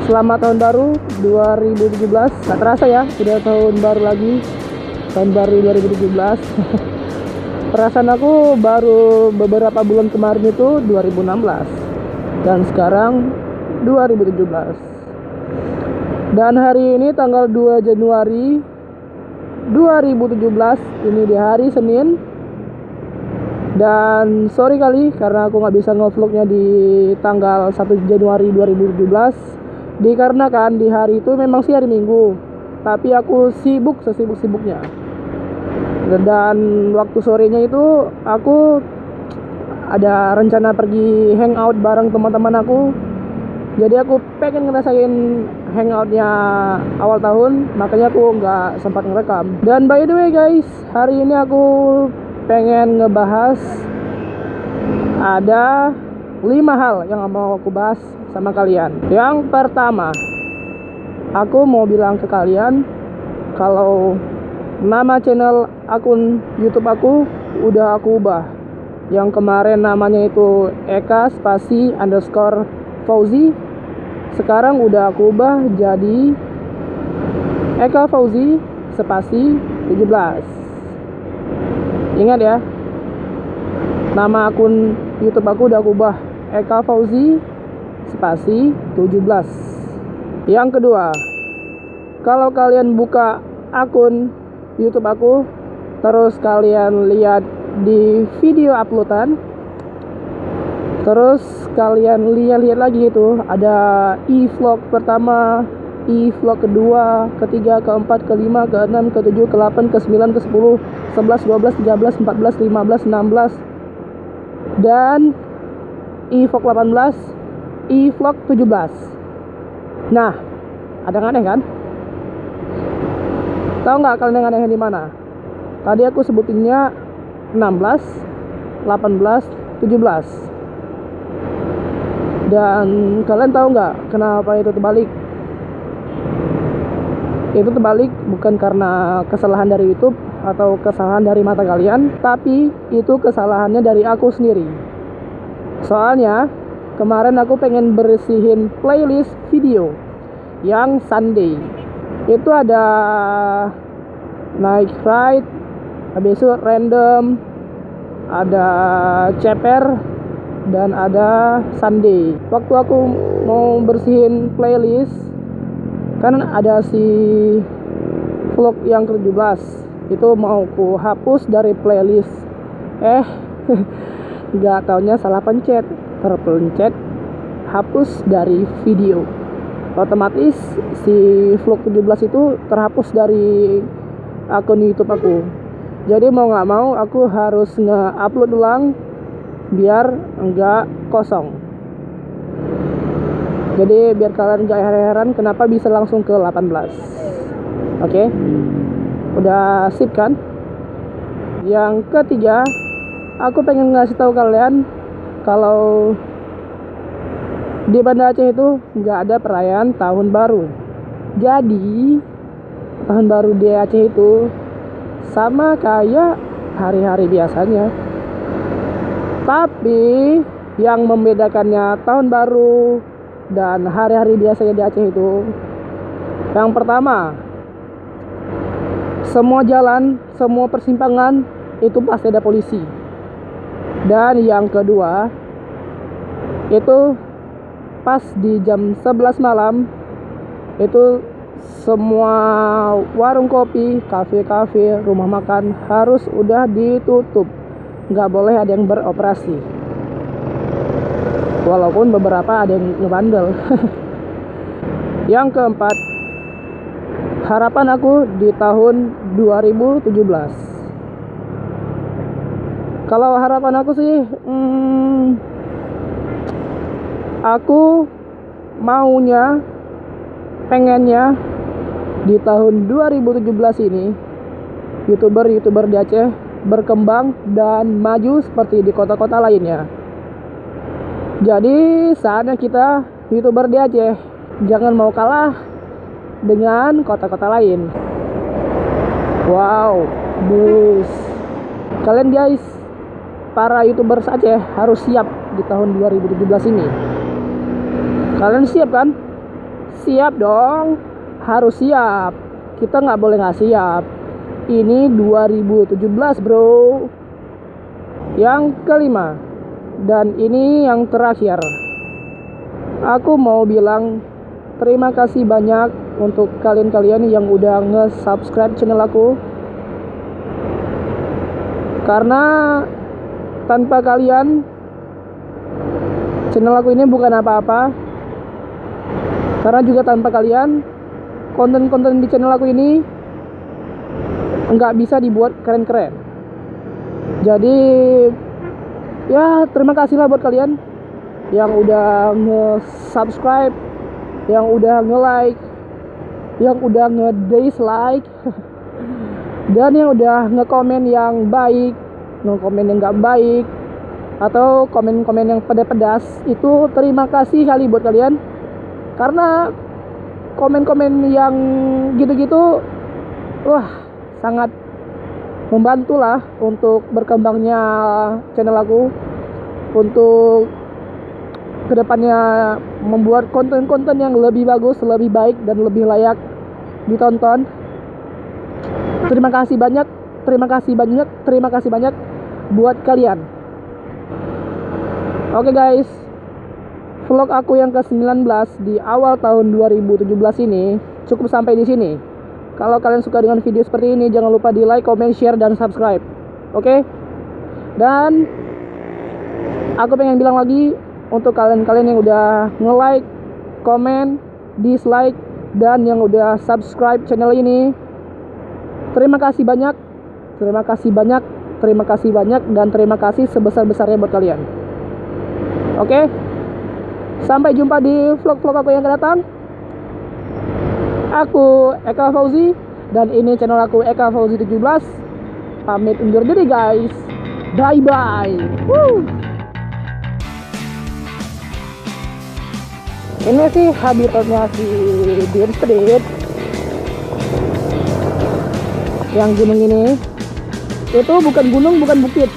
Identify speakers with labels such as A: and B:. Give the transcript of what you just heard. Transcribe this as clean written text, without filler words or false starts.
A: Selamat tahun baru 2017. Gak terasa ya, udah tahun baru lagi. Tahun baru 2017. Perasaan aku baru beberapa bulan kemarin itu 2016. Dan sekarang 2017. Dan hari ini tanggal 2 Januari 2017. Ini di hari Senin. Dan sorry kali karena aku gak bisa nge-vlognya di tanggal 1 Januari 2017, dikarenakan di hari itu memang sih hari Minggu, tapi aku sibuk sesibuk-sibuknya. Dan waktu sorenya itu aku ada rencana pergi hangout bareng teman-teman aku. Jadi aku pengen ngerasain hangoutnya awal tahun, makanya aku nggak sempat ngerekam. Dan by the way guys, hari ini aku pengen ngebahas ada 5 hal yang mau aku bahas sama kalian. Yang pertama, aku mau bilang ke kalian kalau nama channel akun YouTube aku udah aku ubah. Yang kemarin namanya itu Eka spasi underscore Fauzi, sekarang udah aku ubah jadi Eka Fauzi spasi 17. Ingat ya, nama akun YouTube aku udah aku ubah, Eka Fauzi spasi 17. Yang kedua, kalau kalian buka akun YouTube aku, terus kalian lihat di video uploadan, terus kalian lihat lagi itu ada e-vlog pertama, e-vlog kedua, ketiga, keempat, kelima, keenam, ketujuh, ke-8, ke-9, ke-10, 11, 12, 13, 14, 15, 16, dan e-vlog 18, e-vlog 17. Nah, ada yang aneh kan? Tahu nggak kalian yang aneh di mana? Tadi aku sebutinnya 16, 18, 17. Dan kalian tahu nggak kenapa itu terbalik? Itu terbalik bukan karena kesalahan dari YouTube atau kesalahan dari mata kalian, tapi itu kesalahannya dari aku sendiri. Soalnya kemarin aku pengen bersihin playlist video yang Sunday. Itu ada Night Ride, habis itu Random, ada Ceper, dan ada Sunday. Waktu aku mau bersihin playlist, kan ada si vlog yang ke-17, itu mau ku hapus dari playlist. Gak taunya salah pencet, terpencet hapus dari video. Otomatis si vlog 17 itu terhapus dari akun YouTube aku. Jadi mau gak mau aku harus nge-upload ulang biar enggak kosong. Jadi biar kalian gak heran kenapa bisa langsung ke 18. Oke? Udah sip kan? Yang ketiga, aku pengen ngasih tahu kalian kalau di Banda Aceh itu nggak ada perayaan tahun baru. Jadi tahun baru di Aceh itu sama kayak hari-hari biasanya. Tapi yang membedakannya tahun baru dan hari-hari biasanya di Aceh itu, yang pertama, semua jalan, semua persimpangan itu pasti ada polisi. Dan yang kedua, itu pas di jam 11 malam itu semua warung kopi, kafe-kafe, rumah makan harus udah ditutup. Nggak boleh ada yang beroperasi. Walaupun beberapa ada yang ngebandel. Yang keempat, harapan aku di tahun 2017. Kalau harapan aku sih, aku maunya, pengennya di tahun 2017 ini YouTuber di Aceh berkembang dan maju seperti di kota-kota lainnya. Jadi saatnya kita YouTuber di Aceh jangan mau kalah dengan kota-kota lain. Wow, bus. Kalian guys, para YouTubers Aceh harus siap di tahun 2017 ini. Kalian siap kan? Siap dong, harus siap. Kita nggak boleh nggak siap. Ini 2017 bro. Yang kelima, dan ini yang terakhir, aku mau bilang terima kasih banyak untuk kalian-kalian yang udah nge-subscribe channel aku. Karena tanpa kalian, channel aku ini bukan apa-apa. Karena juga tanpa kalian, konten-konten di channel aku ini nggak bisa dibuat keren-keren. Jadi ya terima kasih lah buat kalian yang udah nge-subscribe, yang udah nge-like, yang udah nge-dislike dan yang udah nge-komen yang baik, nge-komen yang nggak baik, atau komen-komen yang pedas-pedas. Itu terima kasih kali buat kalian. Karena komen-komen yang gitu-gitu sangat membantu lah untuk berkembangnya channel aku, untuk kedepannya membuat konten-konten yang lebih bagus, lebih baik, dan lebih layak ditonton. Terima kasih banyak, terima kasih banyak, terima kasih banyak buat kalian. Oke guys, vlog aku yang ke-19 di awal tahun 2017 ini cukup sampai di sini. Kalau kalian suka dengan video seperti ini, jangan lupa di like, comment, share, dan subscribe. Oke? Dan aku pengen bilang lagi untuk kalian-kalian yang udah nge-like, comment, dislike, dan yang udah subscribe channel ini, terima kasih banyak, terima kasih banyak, terima kasih banyak, dan terima kasih sebesar-besarnya buat kalian. Oke? Sampai jumpa di vlog-vlog aku yang akan datang. Aku Eka Fauzi, dan ini channel aku Eka Fauzi 17. Pamit undur diri guys. Bye bye. Ini sih habitatnya si Deer Street. Yang gunung ini itu bukan gunung, bukan bukit.